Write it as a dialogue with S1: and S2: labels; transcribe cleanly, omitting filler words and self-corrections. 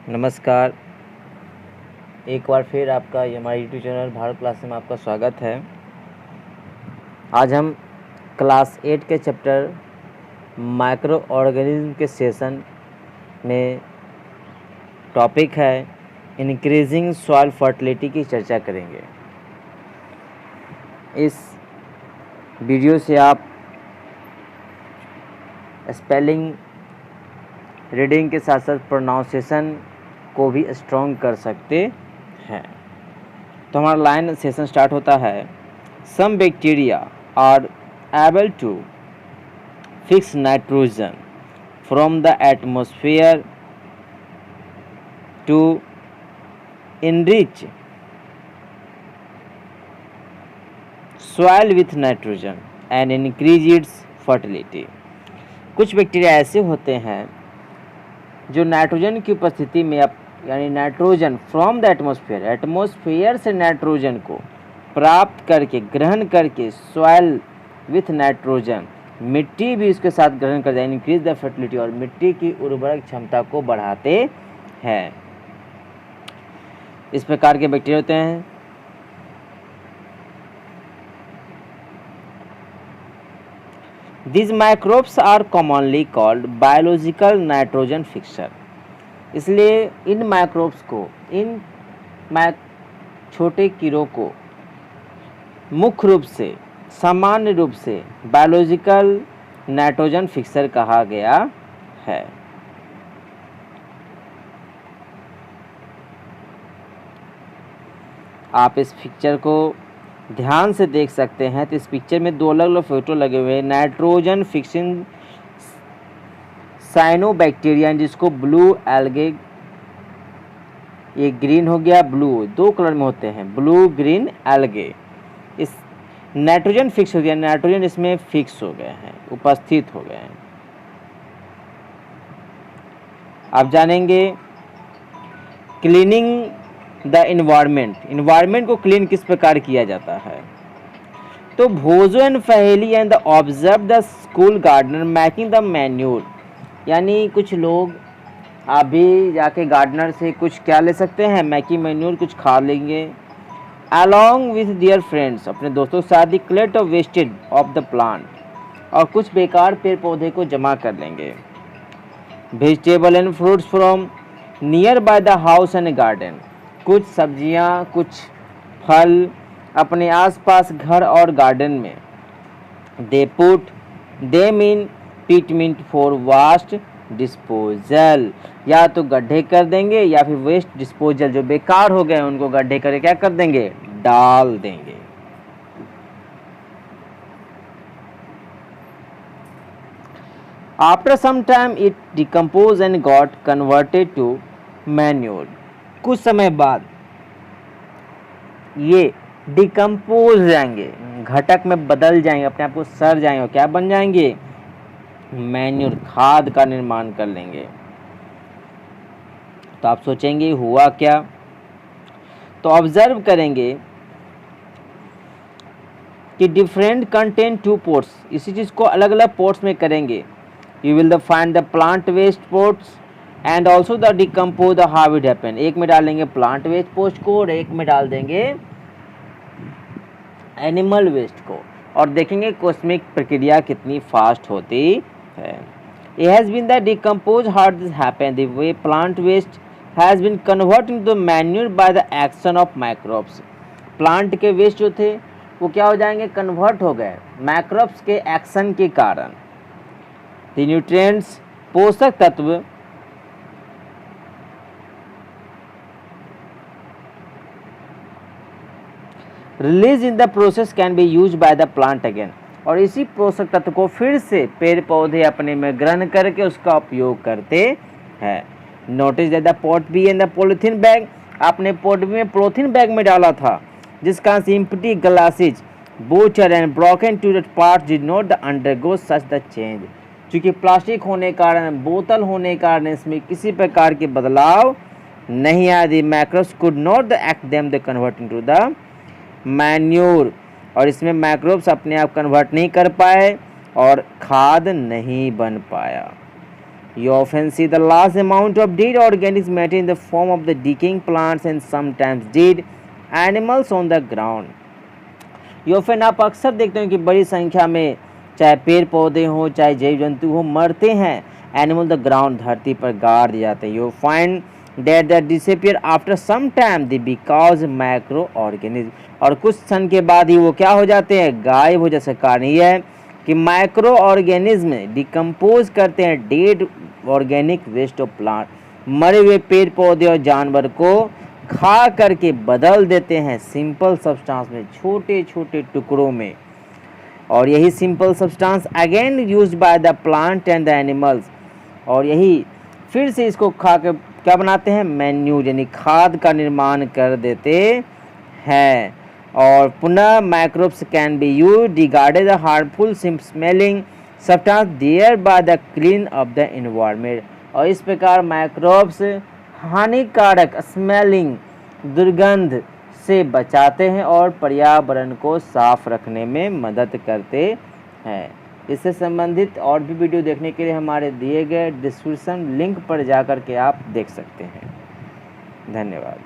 S1: नमस्कार। एक बार फिर आपका ये हमारे यूट्यूब चैनल भारत क्लास में आपका स्वागत है। आज हम क्लास 8 के चैप्टर माइक्रो ऑर्गेनिज्म के सेशन में टॉपिक है इंक्रीजिंग सॉइल फर्टिलिटी की चर्चा करेंगे। इस वीडियो से आप स्पेलिंग, रीडिंग के साथ साथ प्रोनाउंसिएशन को भी स्ट्रॉन्ग कर सकते हैं। तो हमारा लाइन सेशन स्टार्ट होता है। Some bacteria are able to fix nitrogen from the atmosphere to enrich soil with nitrogen and increase its fertility। कुछ बैक्टीरिया ऐसे होते हैं जो नाइट्रोजन की उपस्थिति में यानी नाइट्रोजन फ्रॉम द एटमॉस्फेयर से नाइट्रोजन को प्राप्त करके ग्रहण करके सॉइल विथ नाइट्रोजन, मिट्टी भी उसके साथ ग्रहण करते हैं, इंक्रीज द फर्टिलिटी, और मिट्टी की उर्वरक क्षमता को बढ़ाते हैं। इस प्रकार के बैक्टीरिया होते हैं। These microbes are commonly called biological nitrogen fixer। इसलिए इन माइक्रोब्स को, इन छोटे कीड़ों को मुख्य रूप से, सामान्य रूप से बायोलॉजिकल नाइट्रोजन फिक्सर कहा गया है। आप इस पिक्चर को ध्यान से देख सकते हैं। तो इस पिक्चर में दो अलग अलग फोटो लगे हुए हैं। नाइट्रोजन फिक्सिंग साइनोबैक्टीरिया, जिसको ब्लू एल्गे, ये ग्रीन हो गया, ब्लू, दो कलर में होते हैं, ब्लू ग्रीन एल्गे। इस नाइट्रोजन फिक्स हो गया, नाइट्रोजन इसमें फिक्स हो गए हैं, उपस्थित हो गए हैं। आप जानेंगे क्लीनिंग द इन्वायरमेंट को क्लीन किस प्रकार किया जाता है। तो Bhojo and Paheli and the observe the school gardener making the manure, यानी कुछ लोग, आप भी जाके गार्डनर से कुछ क्या ले सकते हैं, मैकी मैन्योर, कुछ खा लेंगे। अलॉन्ग विथ दियर फ्रेंड्स, अपने दोस्तों के साथ, collect of wasted of the plant, और कुछ बेकार पेड़ पौधे को जमा कर लेंगे। Vegetable and fruits from nearby the house and garden, कुछ सब्जियां, कुछ फल अपने आसपास घर और गार्डन में। दे पुट देम इन पिटमेंट फॉर वेस्ट डिस्पोजल, या तो गड्ढे कर देंगे या फिर वेस्ट डिस्पोजल, जो बेकार हो गए उनको गड्ढे करके क्या कर देंगे, डाल देंगे। After some time it decompose and got converted to manure, कुछ समय बाद ये डिकम्पोज हो जाएंगे, घटक में बदल जाएंगे, अपने आप को सड़ जाएंगे, और क्या बन जाएंगे, मैन्योर, खाद का निर्माण कर लेंगे। तो आप सोचेंगे हुआ क्या, तो ऑब्जर्व करेंगे कि डिफरेंट कंटेंट टू पोर्ट्स, इसी चीज को अलग अलग पोर्ट्स में करेंगे। You will find the plant waste pots and also the decompose the how it happen, एक में डालेंगे प्लांट वेस्ट पोस्ट को और एक में डाल देंगे एनिमल वेस्ट को, और देखेंगे कॉस्मिक प्रक्रिया कितनी फास्ट होती है। It has been the decompose how this happened, the way plant waste has been converted into manure by the action of microbes। Plant के वेस्ट जो थे वो क्या हो जाएंगे, कन्वर्ट हो गए माइक्रोब्स के एक्शन के कारण। The nutrients, पोषक तत्व, release in the process can be use by the plant again, और इसी पोषक तत्व को फिर से पेड़ पौधे अपने में ग्रहण करके उसका उपयोग करते हैं। Notice that the pot B in the polythene bag, आपने पॉट बी में पॉलीथीन बैग में डाला था, जिसका एम्प्टी ग्लासेज बोचर and broken to that part did not undergo such the change, क्योंकि प्लास्टिक होने के कारण, बोतल होने के कारण इसमें किसी प्रकार के बदलाव नहीं आया। The microbes could not act them the convert into the manure, और इसमें माइक्रोब्स अपने आप कन्वर्ट नहीं कर पाए और खाद नहीं बन पाया। You often see the large amount of dead organic matter in the form of the decaying plants and sometimes dead animals on the ground. You often आप अक्सर देखते हैं कि बड़ी संख्या में चाहे पेड़ पौधे हों चाहे जीव जंतु हो मरते हैं एनिमल द ग्राउंड धरती पर गाड़ दिए जाते हैं. You find date that disappear after some time the because micro organism. और कुछ क्षण के बाद ही वो क्या हो जाते हैं, गायब हो जाते. कारण ये है कि माइक्रो ऑर्गेनिज्म डिकम्पोज करते हैं dead organic waste of plant, मरे हुए पेड़ पौधे और जानवर को खा करके बदल देते हैं सिंपल सब्सटेंस में, छोटे छोटे टुकड़ों में. और यही simple substance again used by the plant and the animals. और यही फिर से इसको खा के क्या बनाते हैं, मैन्यूर यानी खाद का निर्माण कर देते हैं. और पुनः microbes can be use regarded the harmful smelling substance there by the clean of the environment. और इस प्रकार माइक्रोब्स हानिकारक स्मेलिंग दुर्गंध से बचाते हैं और पर्यावरण को साफ रखने में मदद करते हैं. इससे संबंधित और भी वीडियो देखने के लिए हमारे दिए गए डिस्क्रिप्शन लिंक पर जाकर के आप देख सकते हैं. धन्यवाद.